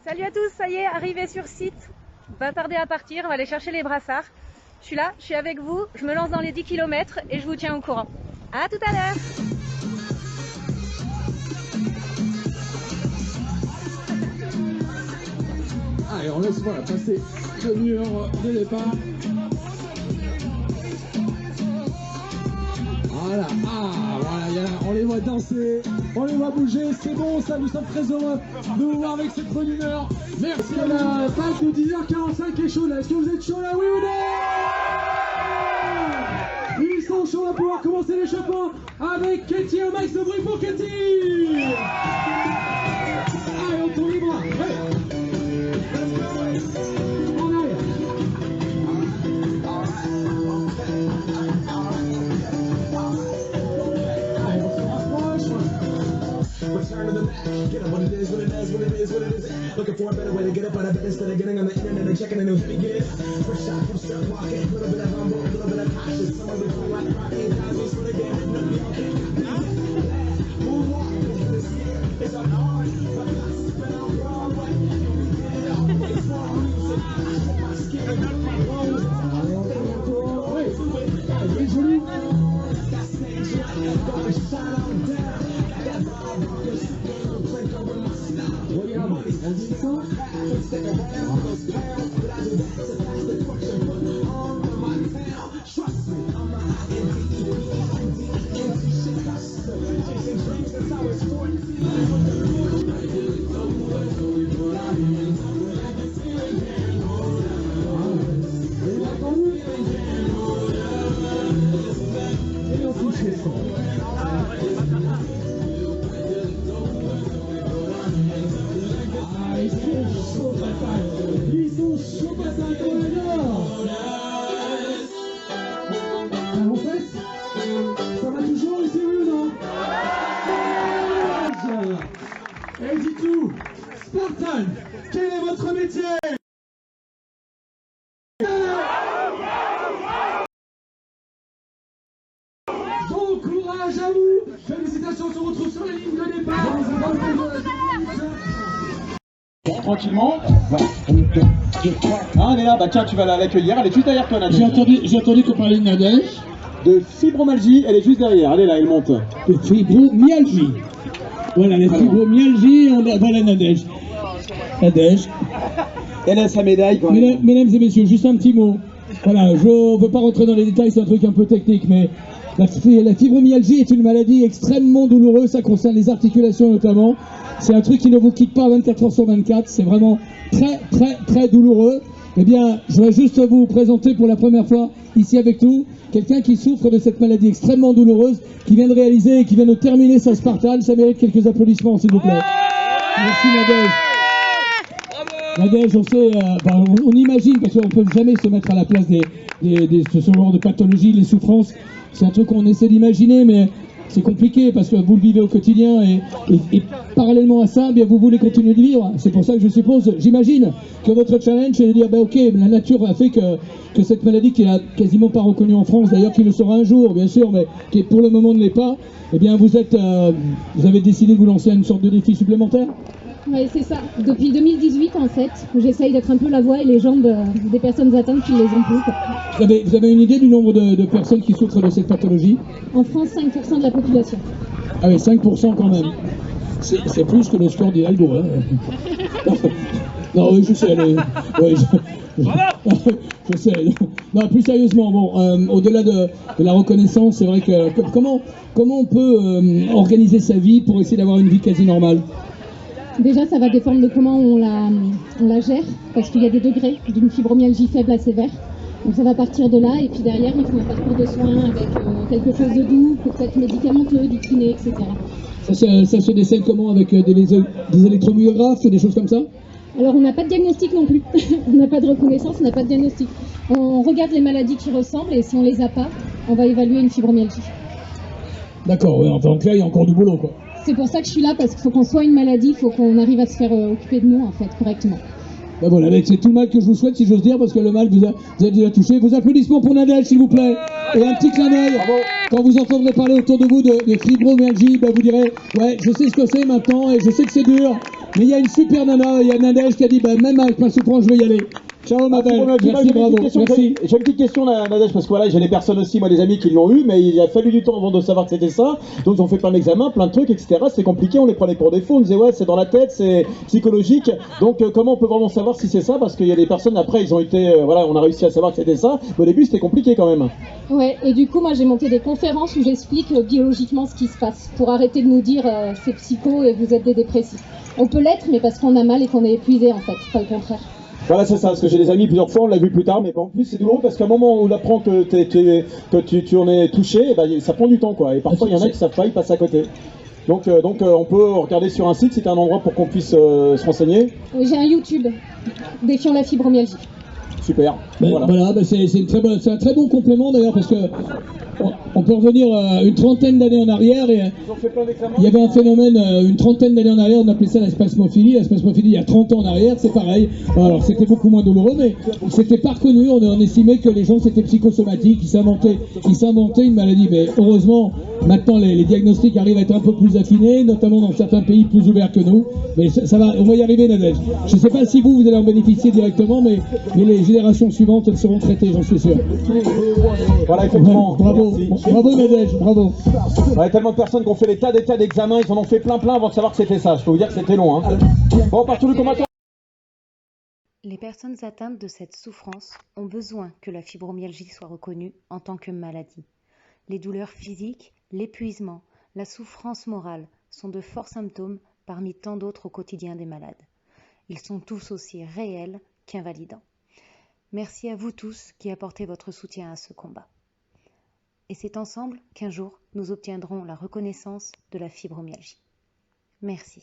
Salut à tous, ça y est, arrivé sur site. Pas tarder à partir, on va aller chercher les brassards. Je suis là, je suis avec vous, je me lance dans les 10 km et je vous tiens au courant. À tout à l'heure. Allez, on laisse voilà, passer le mur de départ. Voilà, voilà, on les voit danser, on les voit bouger, c'est bon, ça, nous sommes très heureux de vous voir avec cette bonne humeur. Merci. La page de 10h45 est chaude là, est-ce que vous êtes chaud là, oui ou non? Ils sont chauds, on va pouvoir commencer l'échauffement avec Katie, un max de bruit pour Katie. Allez, on tourne les bras, ouais. Return to the back, get up what it is, what it is, what it is, what it is. Looking for a better way to get up out of bed instead of getting on the internet and checking a new hit. Get it? Fresh shot from strip walking, a little bit of humble, a little bit of cautious. Some of the cool like rocking, guys was for the game, and none of y'all can copy. Moonwalk, this year is an art. My class has been on Broadway. Get it up, it's more music. I hold my skin and my bones. Got stage light, going shine on down. Et dites-nous, Spartan, quel est votre métier? Bon courage à vous. Félicitations, on se retrouve sur la ligne de départ. Tranquillement. Ah, elle est là, bah tiens, tu vas l'accueillir, elle est juste derrière toi, Nadège. J'ai entendu qu'on parlait de Nadège. De fibromyalgie, elle est juste derrière, elle est là, elle monte. De fibromyalgie. Voilà, les fibromyalgies, voilà Nadège. Nadège. Elle a sa médaille quand même. Mesdames et messieurs, juste un petit mot. Voilà, je ne veux pas rentrer dans les détails, c'est un truc un peu technique, mais la fibromyalgie est une maladie extrêmement douloureuse, ça concerne les articulations notamment. C'est un truc qui ne vous quitte pas 24 heures sur 24, c'est vraiment très très très douloureux. Eh bien, je vais juste vous présenter pour la première fois ici avec nous quelqu'un qui souffre de cette maladie extrêmement douloureuse, qui vient de réaliser et qui vient de terminer sa Spartan. Ça mérite quelques applaudissements, s'il vous plaît. Merci Nadège. Nadège, on sait, on imagine, parce qu'on ne peut jamais se mettre à la place de ce genre de pathologie, les souffrances. C'est un truc qu'on essaie d'imaginer, mais c'est compliqué parce que vous le vivez au quotidien et parallèlement à ça, eh bien, vous voulez continuer de vivre. C'est pour ça que je suppose, j'imagine, que votre challenge c'est de dire, ok, la nature a fait que cette maladie qui est quasiment pas reconnue en France, d'ailleurs qui le sera un jour, bien sûr, mais qui pour le moment ne l'est pas, eh bien vous avez décidé de vous lancer à une sorte de défi supplémentaire. Oui, c'est ça. Depuis 2018, en fait, j'essaye d'être un peu la voix et les jambes des personnes atteintes qui les ont plus. Vous avez une idée du nombre de personnes qui souffrent de cette pathologie? En France, 5% de la population. Ah oui, 5% quand même. C'est plus que le score d'Hidalgo. Hein. Non, oui, je sais. Je sais. Non, plus sérieusement, bon, au-delà de la reconnaissance, c'est vrai que comment on peut organiser sa vie pour essayer d'avoir une vie quasi normale? Déjà, ça va dépendre de comment on la gère, parce qu'il y a des degrés d'une fibromyalgie faible à sévère. Donc ça va partir de là, et puis derrière, il faut un parcours de soins avec quelque chose de doux, peut-être médicamenteux, du kiné, etc. Ça se décèle comment? Avec des électromyographes ou des choses comme ça? Alors on n'a pas de diagnostic non plus, on n'a pas de reconnaissance, on n'a pas de diagnostic. On regarde les maladies qui ressemblent, et si on les a pas, on va évaluer une fibromyalgie. D'accord, ouais, donc là, il y a encore du boulot, quoi. C'est pour ça que je suis là, parce qu'il faut qu'on soit une maladie, il faut qu'on arrive à se faire occuper de nous, en fait, correctement. Ben voilà, c'est tout le mal que je vous souhaite, si j'ose dire, parce que le mal vous a déjà touché. Vos applaudissements pour Nadège, s'il vous plaît. Et un petit clin d'œil. Quand vous entendrez parler autour de vous de fibromyalgie, ben vous direz, ouais, je sais ce que c'est maintenant, et je sais que c'est dur, Mais il y a une super nana, il y a Nadège qui a dit bah, même avec ma souffrance, je vais y aller. Ciao ma belle, merci, bravo, merci. J'ai une petite question Nadège, parce que voilà, j'ai des personnes aussi, moi des amis qui l'ont eu, mais il a fallu du temps avant de savoir que c'était ça. Donc ils ont fait plein d'examens, plein de trucs, etc. C'est compliqué, on les prenait pour des faux, on disait ouais c'est dans la tête, c'est psychologique. Donc comment on peut vraiment savoir si c'est ça? Parce qu'il y a des personnes après, ils ont été, voilà, on a réussi à savoir que c'était ça. Mais au début c'était compliqué quand même. Ouais, et du coup moi j'ai monté des conférences où j'explique biologiquement ce qui se passe, pour arrêter de nous dire c'est psycho et vous êtes des dépressifs. On peut l'être, mais parce qu'on a mal et qu'on est épuisé en fait, pas le contraire. Voilà, c'est ça, parce que j'ai des amis plusieurs fois, on l'a vu plus tard, mais en plus c'est douloureux parce qu'à un moment où on apprend que, tu en es touché, eh ben, ça prend du temps quoi. Et parfois il y en a qui savent pas, ils passent à côté. Donc on peut regarder sur un site, c'est un endroit pour qu'on puisse se renseigner. Oui, j'ai un YouTube, Défions la fibromyalgie. Super. Voilà, c'est un très bon complément d'ailleurs parce que on peut revenir une trentaine d'années en arrière et il y avait un phénomène une trentaine d'années en arrière, on appelait ça la spasmophilie. La spasmophilie il y a 30 ans en arrière, c'est pareil. Alors c'était beaucoup moins douloureux, mais c'était pas reconnu. On estimait que les gens c'était psychosomatique, ils s'inventaient une maladie. Mais heureusement, maintenant les diagnostics arrivent à être un peu plus affinés, notamment dans certains pays plus ouverts que nous. Mais ça va, on va y arriver, Nadège. Je sais pas si vous allez en bénéficier directement, mais les générations suivantes, elles seront traitées, j'en suis sûr. Voilà, effectivement. Bravo Nadège, bravo. Il y a tellement de personnes qui ont fait des tas d'examens, ils en ont fait plein avant de savoir que c'était ça. Je peux vous dire que c'était long. Hein. Bon, partout le commentaire. Les personnes atteintes de cette souffrance ont besoin que la fibromyalgie soit reconnue en tant que maladie. Les douleurs physiques, l'épuisement, la souffrance morale sont de forts symptômes parmi tant d'autres au quotidien des malades. Ils sont tous aussi réels qu'invalidants. Merci à vous tous qui apportez votre soutien à ce combat. Et c'est ensemble qu'un jour nous obtiendrons la reconnaissance de la fibromyalgie. Merci.